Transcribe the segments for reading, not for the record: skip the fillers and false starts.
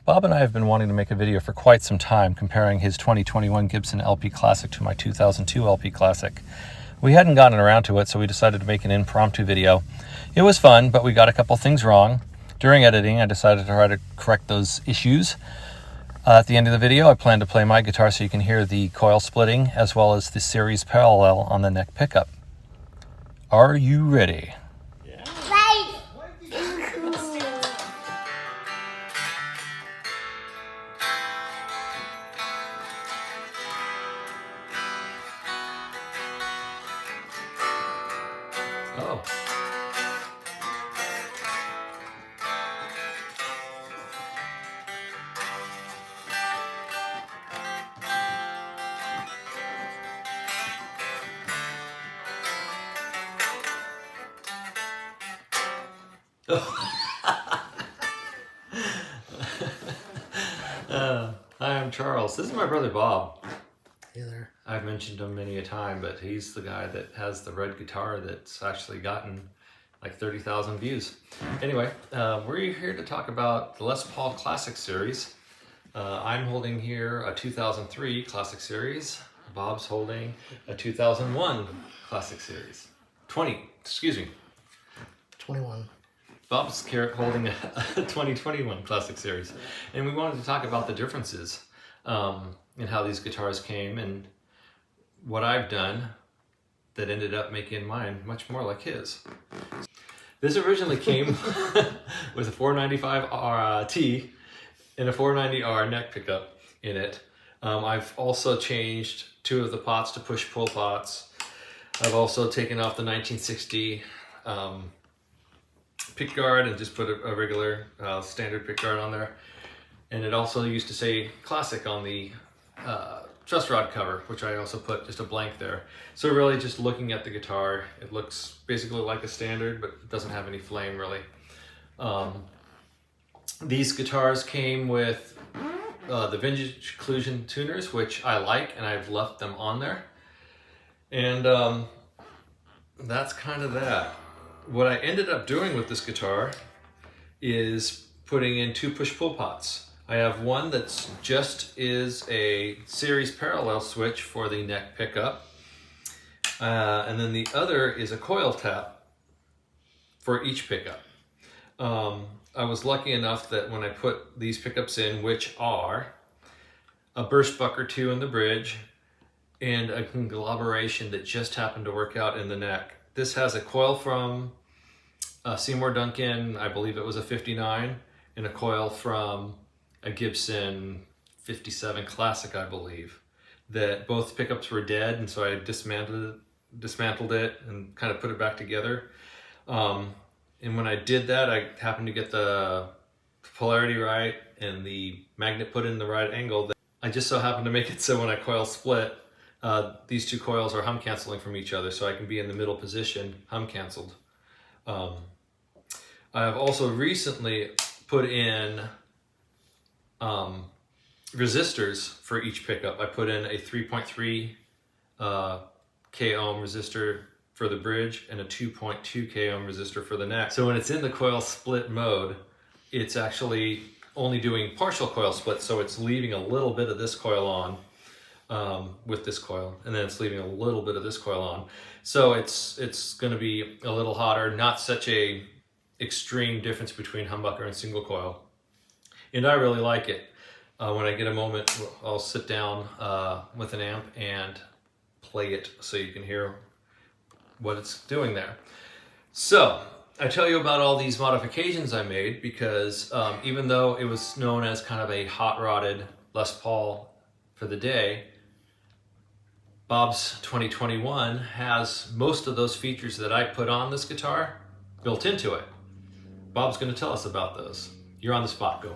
Bob and I have been wanting to make a video for quite some time comparing his 2021 Gibson LP Classic to my 2002 LP Classic. We hadn't gotten around to it, so we decided to make an impromptu video. It was fun, but we got a couple things wrong. During editing, I decided to try to correct those issues. At the end of the video, I plan to play my guitar so you can hear the coil splitting as well as the series parallel on the neck pickup. Are you ready? Oh. Hi, I'm Charles. This is my brother Bob. Hey there. I've mentioned him many a time, but he's the guy that has the red guitar that's actually gotten like 30,000 views. Anyway, we're here to talk about the Les Paul Classic Series. I'm holding here a 2003 Classic Series. Bob's holding a 2001 Classic Series. 21. Bob's holding a 2021 Classic Series. And we wanted to talk about the differences in how these guitars came and what I've done that ended up making mine much more like his. This originally came with a 495 T and a 490R neck pickup in it. I've also changed two of the pots to push-pull pots. I've also taken off the 1960 pick guard and just put a regular standard pick guard on there. And it also used to say Classic on the truss rod cover, which I also put just a blank there. So really just looking at the guitar, it looks basically like a standard, but it doesn't have any flame really. These guitars came with the vintage occlusion tuners, which I like, and I've left them on there. And that's kind of that. What I ended up doing with this guitar is putting in two push-pull pots. I have one that's just is a series parallel switch for the neck pickup. And then the other is a coil tap for each pickup. I was lucky enough that when I put these pickups in, which are a burst buck or two in the bridge and a conglomeration that just happened to work out in the neck. This has a coil from Seymour Duncan, I believe it was a 59, and a coil from a Gibson 57 Classic, I believe. That both pickups were dead, and so I dismantled it and kind of put it back together. And when I did that, I happened to get the polarity right and the magnet put in the right angle. I just so happened to make it so when I coil split, these two coils are hum canceling from each other, so I can be in the middle position, hum canceled. I have also recently put in resistors for each pickup. I put in a 3.3 K ohm resistor for the bridge and a 2.2 K ohm resistor for the neck. So when it's in the coil split mode, it's actually only doing partial coil split, so it's leaving a little bit of this coil on with this coil, and then it's leaving a little bit of this coil on. So it's going to be a little hotter, not such a extreme difference between humbucker and single coil. And I really like it. When I get a moment, I'll sit down with an amp and play it so you can hear what it's doing there. So I tell you about all these modifications I made because even though it was known as kind of a hot-rodded Les Paul for the day, Bob's 2021 has most of those features that I put on this guitar built into it. Bob's going to tell us about those. You're on the spot, go.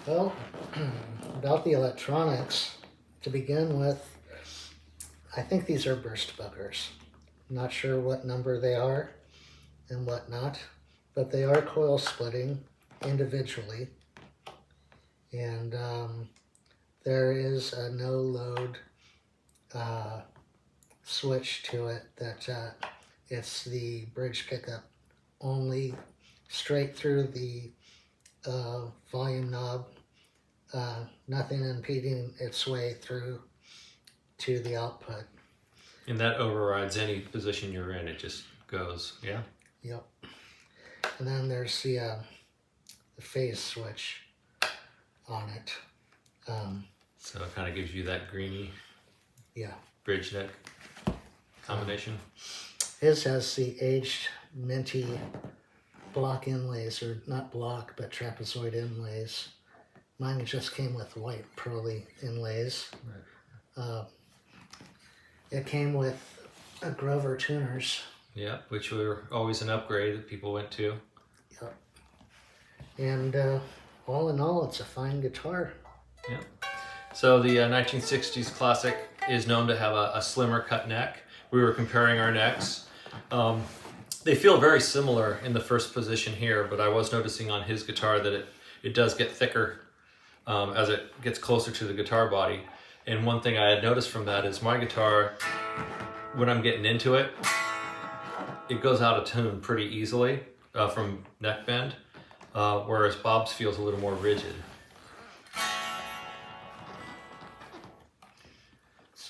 Well, about the electronics, to begin with, I think these are burst buckers. I'm not sure what number they are and what not, but they are coil splitting individually. And there is a no load switch to it that it's the bridge pickup only straight through the volume knob, nothing impeding its way through to the output. And that overrides any position you're in. It just goes, yeah? Yep. And then there's the phase switch on it. So it kind of gives you that greeny Yeah. bridge neck combination. His has the aged minty block inlays, or not block, but trapezoid inlays. Mine just came with white pearly inlays. Right. It came with a Grover tuners. Yeah, which were always an upgrade that people went to. Yep. And all in all, it's a fine guitar. Yeah. So the 1960s Classic is known to have a slimmer cut neck. We were comparing our necks. They feel very similar in the first position here, but I was noticing on his guitar that it does get thicker as it gets closer to the guitar body. And one thing I had noticed from that is my guitar, when I'm getting into it, it goes out of tune pretty easily from neck bend, whereas Bob's feels a little more rigid.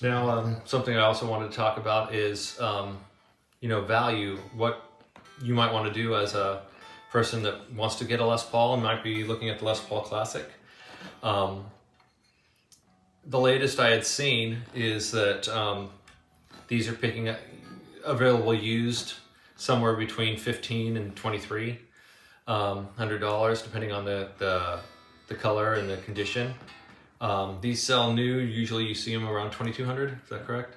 Now, something I also wanted to talk about is, value. What you might want to do as a person that wants to get a Les Paul and might be looking at the Les Paul Classic. The latest I had seen is that these are picking up available used somewhere between $1,500 and $2,300, depending on the color and the condition. These sell new. Usually you see them around $2,200. Is that correct?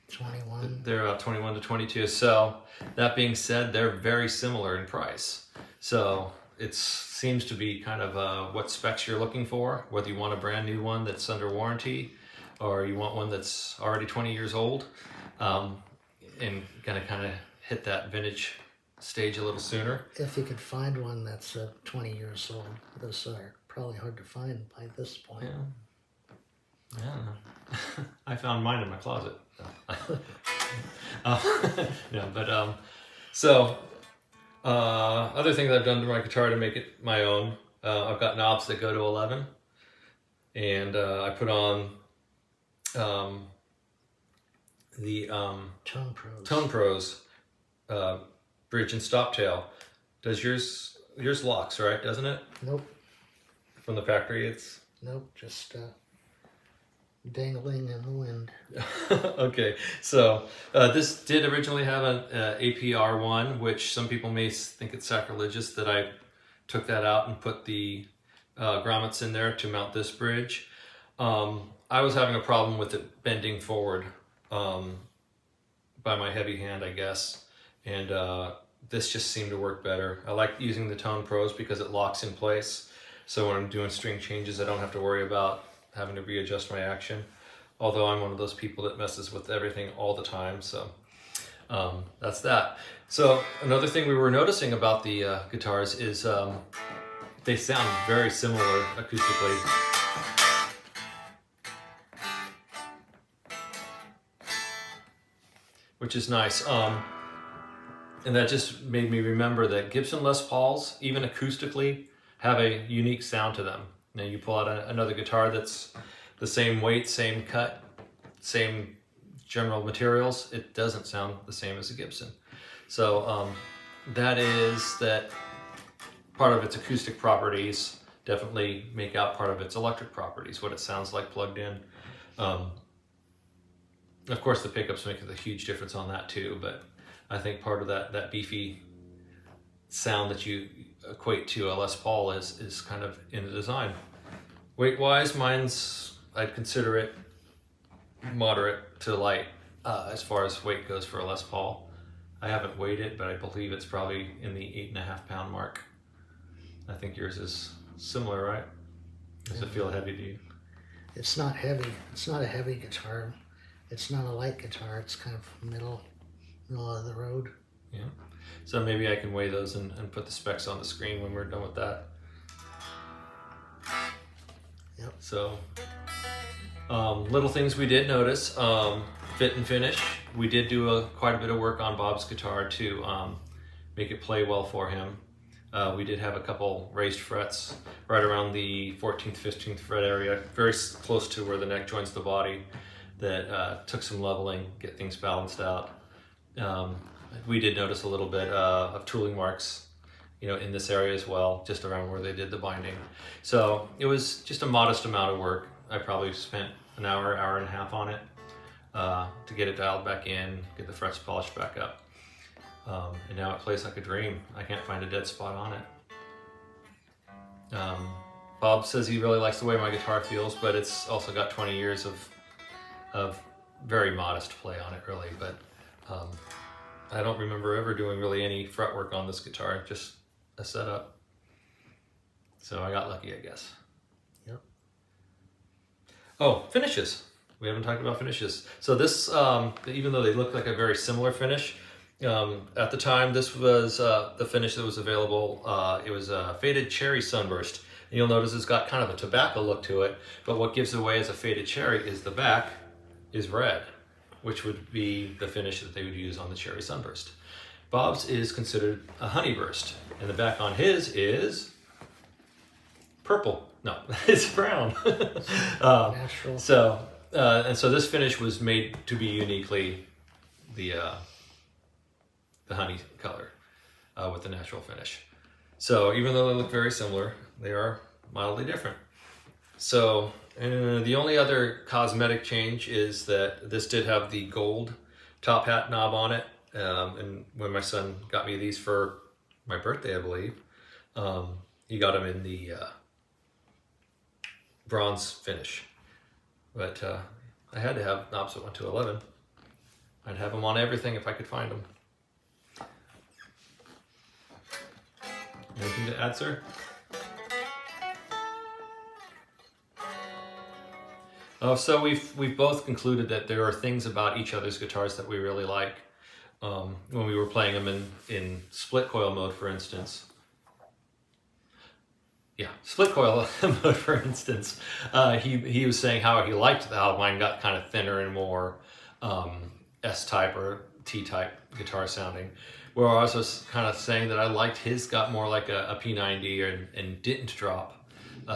21. They're about 21 to 22. So that being said, they're very similar in price. So it seems to be kind of what specs you're looking for, whether you want a brand new one that's under warranty or you want one that's already 20 years old, and gonna kind of hit that vintage stage a little sooner. If you could find one that's 20 years old, those are probably hard to find by this point. Yeah. I found mine in my closet. Other things I've done to my guitar to make it my own, I've got knobs that go to 11, and I put on the Tone Pros bridge and stop tail. Does yours locks, right? Doesn't it? Nope. From the factory, it's nope, just dangling in the wind. Okay, so this did originally have an APR1, which some people may think it's sacrilegious that I took that out and put the grommets in there to mount this bridge. I was having a problem with it bending forward by my heavy hand, I guess, and this just seemed to work better. I like using the Tone Pros because it locks in place, so when I'm doing string changes I don't have to worry about having to readjust my action, although I'm one of those people that messes with everything all the time, so that's that. So another thing we were noticing about the guitars is they sound very similar acoustically. Which is nice. And that just made me remember that Gibson Les Pauls, even acoustically, have a unique sound to them. Now you pull out another guitar that's the same weight, same cut, same general materials, it doesn't sound the same as a Gibson. So that part of its acoustic properties definitely make out part of its electric properties, what it sounds like plugged in. Of course the pickups make a huge difference on that too, but I think part of that beefy sound that you equate to a Les Paul is kind of in the design. Weight-wise, I'd consider it moderate to light as far as weight goes for a Les Paul. I haven't weighed it, but I believe it's probably in the 8.5 pound mark. I think yours is similar, right? Does it feel heavy to you? It's not heavy. It's not a heavy guitar. It's not a light guitar. It's kind of middle of the road. Yeah. So maybe I can weigh those and put the specs on the screen when we're done with that. Yep. So, little things we did notice, fit and finish. We did do quite a bit of work on Bob's guitar to make it play well for him. We did have a couple raised frets right around the 14th, 15th fret area, very close to where the neck joins the body, that took some leveling, get things balanced out. We did notice a little bit of tooling marks, in this area as well, just around where they did the binding. So it was just a modest amount of work. I probably spent an hour and a half on it to get it dialed back in, get the frets polished back up. And now it plays like a dream. I can't find a dead spot on it. Bob says he really likes the way my guitar feels, but it's also got 20 years of very modest play on it, really. But I don't remember ever doing really any fretwork on this guitar, just a setup. So I got lucky, I guess. Yep. Oh, finishes. We haven't talked about finishes. So this, even though they look like a very similar finish, at the time this was the finish that was available. It was a faded cherry sunburst. And you'll notice it's got kind of a tobacco look to it, but what gives away as a faded cherry is the back is red, which would be the finish that they would use on the cherry sunburst. Bob's is considered a honeyburst, and the back on his is purple. No, it's brown. Natural. So this finish was made to be uniquely the honey color with the natural finish. So even though they look very similar, they are mildly different. So the only other cosmetic change is that this did have the gold top hat knob on it. And when my son got me these for my birthday, I believe, he got them in the bronze finish. But I had to have knobs that went to 11. I'd have them on everything if I could find them. Anything to add, sir? Oh, so we've both concluded that there are things about each other's guitars that we really like. When we were playing them in split coil mode, for instance. Yeah, split coil mode, for instance. He was saying how he liked how mine got kind of thinner and more S-type or T-type guitar sounding. Where I was also kind of saying that I liked his got more like a P90 and didn't drop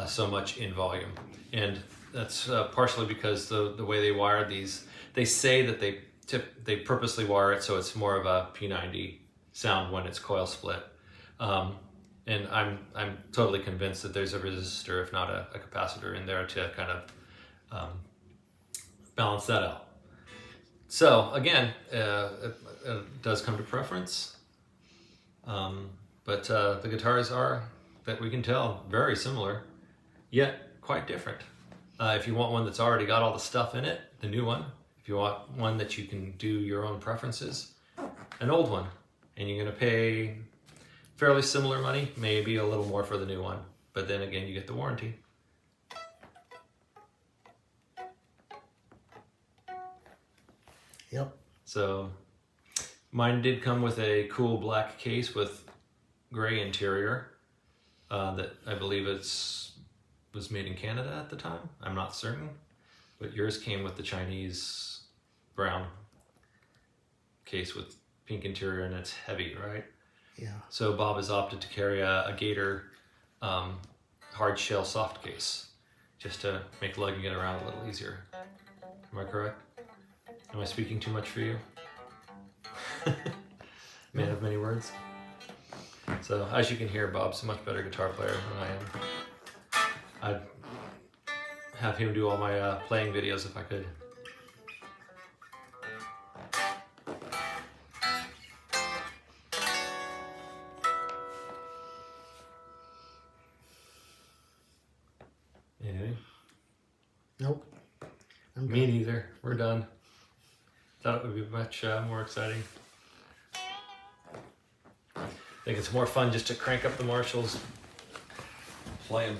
so much in volume. And that's partially because the way they wired these, they say that they purposely wire it so it's more of a P90 sound when it's coil split. And I'm totally convinced that there's a resistor, if not a capacitor, in there to kind of balance that out. So again, it does come to preference, but the guitars are, that we can tell, very similar, yet quite different. If you want one that's already got all the stuff in it, the new one. If you want one that you can do your own preferences, an old one. And you're going to pay fairly similar money, maybe a little more for the new one, but then again, you get the warranty. Yep. So mine did come with a cool black case with gray interior that I believe was made in Canada at the time. I'm not certain, but yours came with the Chinese brown case with pink interior, and it's heavy, right? Yeah. So Bob has opted to carry a Gator hard shell soft case just to make lugging it around a little easier. Am I correct? Am I speaking too much for you? Man of many words. So as you can hear, Bob's a much better guitar player than I am. I'd have him do all my playing videos if I could. Anything? Nope. I'm Me done. neither. We're done. Thought it would be much more exciting. I think it's more fun just to crank up the Marshalls, play them.